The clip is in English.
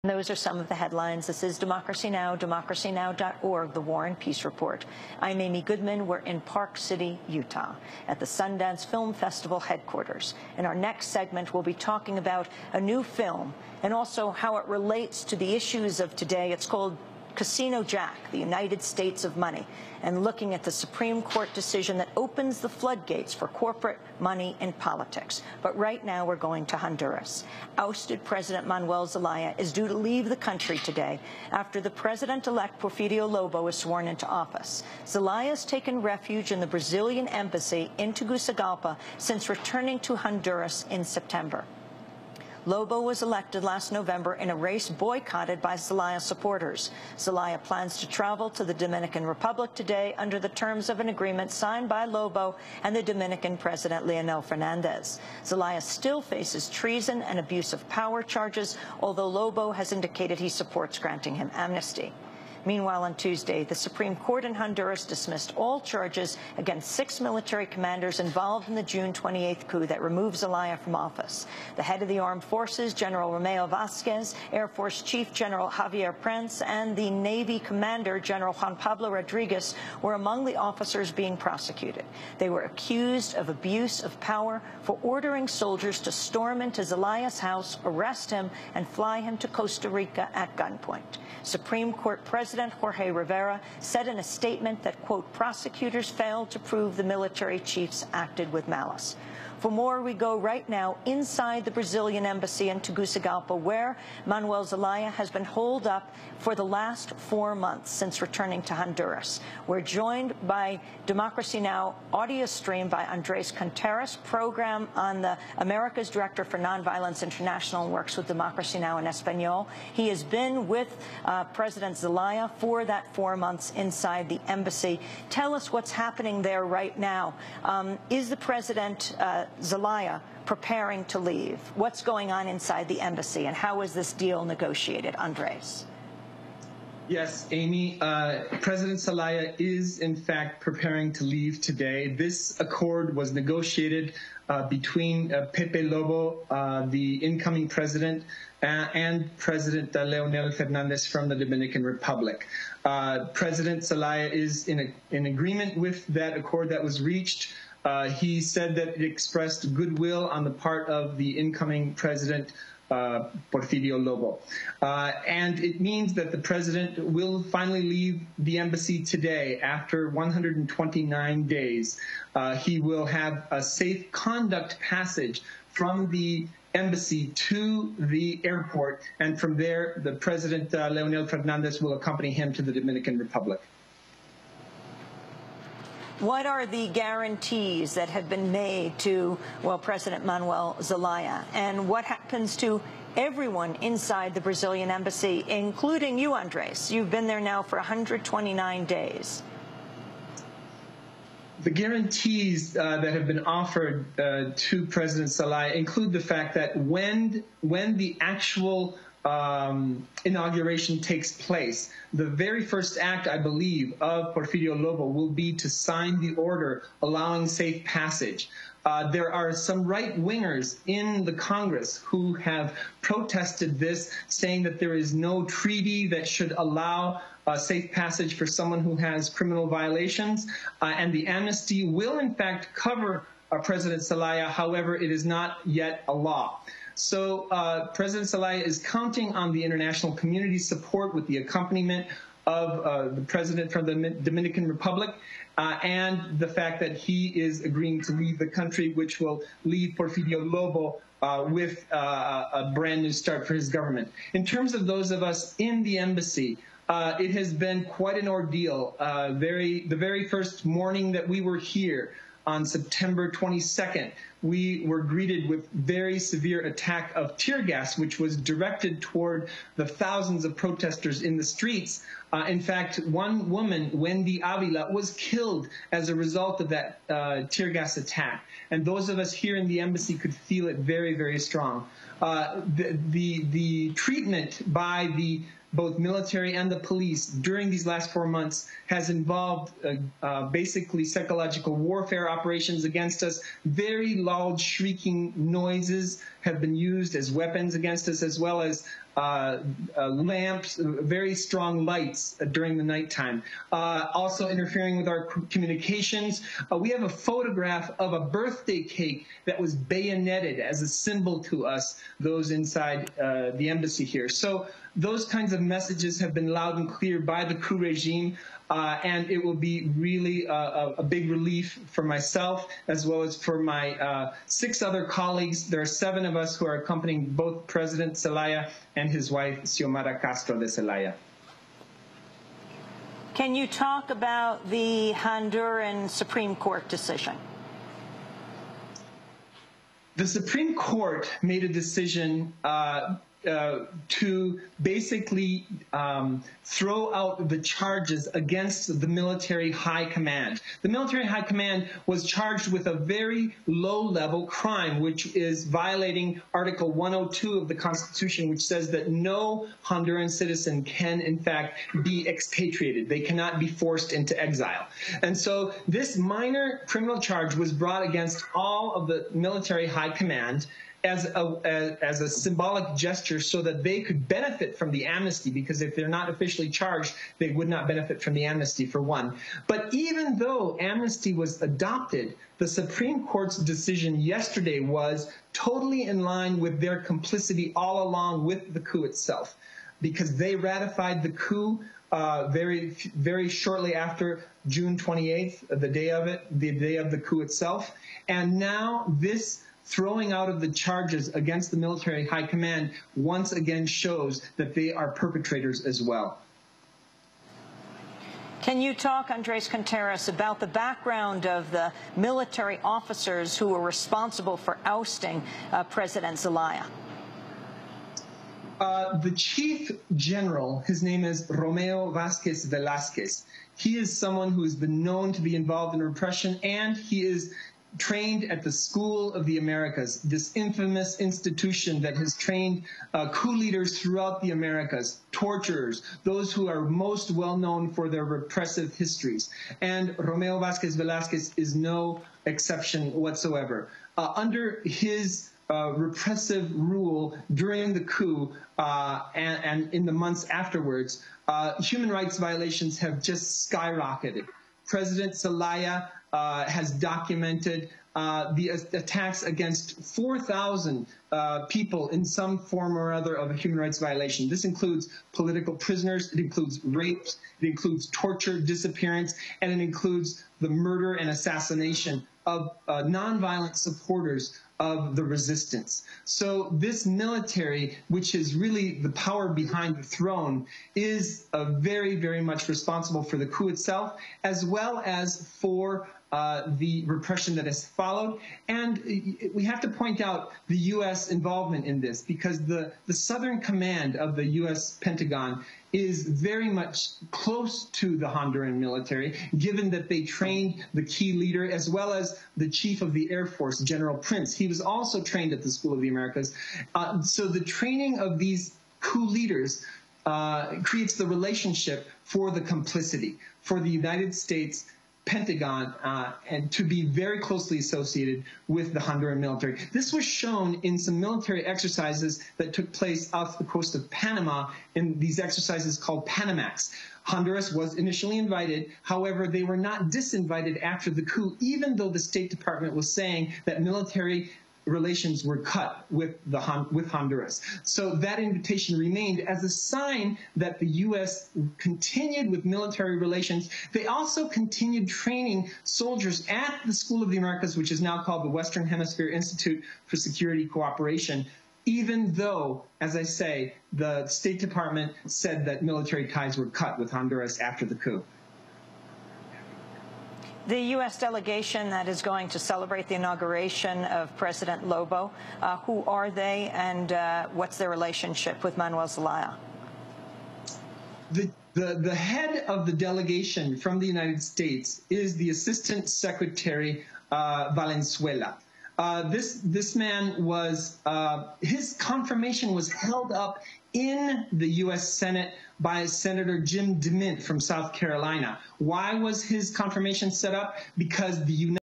Those are some of the headlines. This is Democracy Now!, democracynow.org, The War and Peace Report. I'm Amy Goodman. We're in Park City, Utah, at the Sundance Film Festival headquarters. In our next segment, we'll be talking about a new film and also how it relates to the issues of today. It's called Casino Jack, the United States of Money, and looking at the Supreme Court decision that opens the floodgates for corporate money in politics. But right now we're going to Honduras. Ousted President Manuel Zelaya is due to leave the country today after the President-elect Porfirio Lobo is sworn into office. Zelaya has taken refuge in the Brazilian embassy in Tegucigalpa since returning to Honduras in September. Lobo was elected last November in a race boycotted by Zelaya supporters. Zelaya plans to travel to the Dominican Republic today under the terms of an agreement signed by Lobo and the Dominican President Leonel Fernandez. Zelaya still faces treason and abuse of power charges, although Lobo has indicated he supports granting him amnesty. Meanwhile, on Tuesday, the Supreme Court in Honduras dismissed all charges against 6 military commanders involved in the June 28th coup that removed Zelaya from office. The head of the armed forces, General Romeo Vasquez, Air Force Chief General Javier Prince, and the Navy commander, General Juan Pablo Rodriguez, were among the officers being prosecuted. They were accused of abuse of power for ordering soldiers to storm into Zelaya's house, arrest him, and fly him to Costa Rica at gunpoint. Supreme Court President Jorge Rivera said in a statement that, quote, prosecutors failed to prove the military chiefs acted with malice. For more, we go right now inside the Brazilian embassy in Tegucigalpa, where Manuel Zelaya has been holed up for the last 4 months since returning to Honduras. We're joined by Democracy Now! Audio stream by Andrés Conteris, program on the America's Director for Nonviolence International and works with Democracy Now! In Espanol. He has been with President Zelaya for that 4 months inside the embassy. Tell us what's happening there right now. Is the President Zelaya preparing to leave? What's going on inside the embassy, and how is this deal negotiated, Andres? Yes, Amy, President Zelaya is in fact preparing to leave today. This accord was negotiated between Pepe Lobo, the incoming president, and President Leonel Fernandez from the Dominican Republic. President Zelaya is in agreement with that accord that was reached. He said that it expressed goodwill on the part of the incoming president, Porfirio Lobo. And it means that the president will finally leave the embassy today after 129 days. He will have a safe conduct passage from the embassy to the airport, and from there, the President Leonel Fernandez will accompany him to the Dominican Republic. What are the guarantees that have been made to, well, President Manuel Zelaya? And what happens to everyone inside the Brazilian embassy, including you, Andres? You've been there now for 129 days. The guarantees that have been offered to President Zelaya include the fact that when the actual inauguration takes place, the very first act, I believe, of Porfirio Lobo will be to sign the order allowing safe passage. There are some right-wingers in the Congress who have protested this, saying that there is no treaty that should allow safe passage for someone who has criminal violations, and the amnesty will in fact cover President Zelaya. However, it is not yet a law. So President Zelaya is counting on the international community's support with the accompaniment of the president from the Dominican Republic, and the fact that he is agreeing to leave the country, which will leave Porfirio Lobo with a brand new start for his government. In terms of those of us in the embassy, it has been quite an ordeal. The very first morning that we were here, on September 22nd, we were greeted with very severe attack of tear gas, which was directed toward the thousands of protesters in the streets. In fact, one woman, Wendy Avila, was killed as a result of that tear gas attack. And those of us here in the embassy could feel it very, very strong. The treatment by the both military and the police during these last 4 months has involved basically psychological warfare operations against us. Very loud shrieking noises have been used as weapons against us, as well as lamps, very strong lights during the nighttime. Also interfering with our communications. We have a photograph of a birthday cake that was bayoneted as a symbol to us, those inside the embassy here. So those kinds of messages have been loud and clear by the coup regime, and it will be really a big relief for myself as well as for my 6 other colleagues. There are 7 of us who are accompanying both President Zelaya and his wife, Xiomara Castro de Zelaya. Can you talk about the Honduran Supreme Court decision? The Supreme Court made a decision to basically throw out the charges against the military high command. The military high command was charged with a very low-level crime, which is violating Article 102 of the Constitution, which says that no Honduran citizen can, in fact, be expatriated. They cannot be forced into exile. And so this minor criminal charge was brought against all of the military high command as a symbolic gesture so that they could benefit from the amnesty, because if they're not officially charged, they would not benefit from the amnesty, for one. But even though amnesty was adopted, the Supreme Court's decision yesterday was totally in line with their complicity all along with the coup itself, because they ratified the coup very shortly after June 28th, the day of the coup itself. And now this throwing out of the charges against the military high command once again shows that they are perpetrators as well. Can you talk, Andrés Conteris, about the background of the military officers who were responsible for ousting President Zelaya? The chief general, his name is Romeo Vázquez Velázquez. He is someone who has been known to be involved in repression, and he is trained at the School of the Americas, this infamous institution that has trained coup leaders throughout the Americas, torturers, those who are most well known for their repressive histories. And Romeo Vázquez Velázquez is no exception whatsoever. Under his repressive rule during the coup and in the months afterwards, human rights violations have just skyrocketed. President Zelaya has documented the attacks against 4,000 people in some form or other of a human rights violation. This includes political prisoners, it includes rapes, it includes torture, disappearance, and it includes the murder and assassination of nonviolent supporters of the resistance. So this military, which is really the power behind the throne, is very, very much responsible for the coup itself, as well as for the repression that has followed. And we have to point out the U.S. involvement in this, because the Southern Command of the U.S. Pentagon is very much close to the Honduran military, given that they trained the key leader as well as the chief of the Air Force, General Prince. He was also trained at the School of the Americas. So the training of these coup leaders creates the relationship for the complicity, for the United States Pentagon and to be very closely associated with the Honduran military. This was shown in some military exercises that took place off the coast of Panama in these exercises called Panamax. Honduras was initially invited. However, they were not disinvited after the coup, even though the State Department was saying that military relations were cut with Honduras. So that invitation remained as a sign that the U.S. continued with military relations. They also continued training soldiers at the School of the Americas, which is now called the Western Hemisphere Institute for Security Cooperation, even though, as I say, the State Department said that military ties were cut with Honduras after the coup. The U.S. delegation that is going to celebrate the inauguration of President Lobo, who are they, and what's their relationship with Manuel Zelaya? The head of the delegation from the United States is the Assistant Secretary Valenzuela. This man was, his confirmation was held up in the U.S. Senate by Senator Jim DeMint from South Carolina. Why was his confirmation set up? Because the United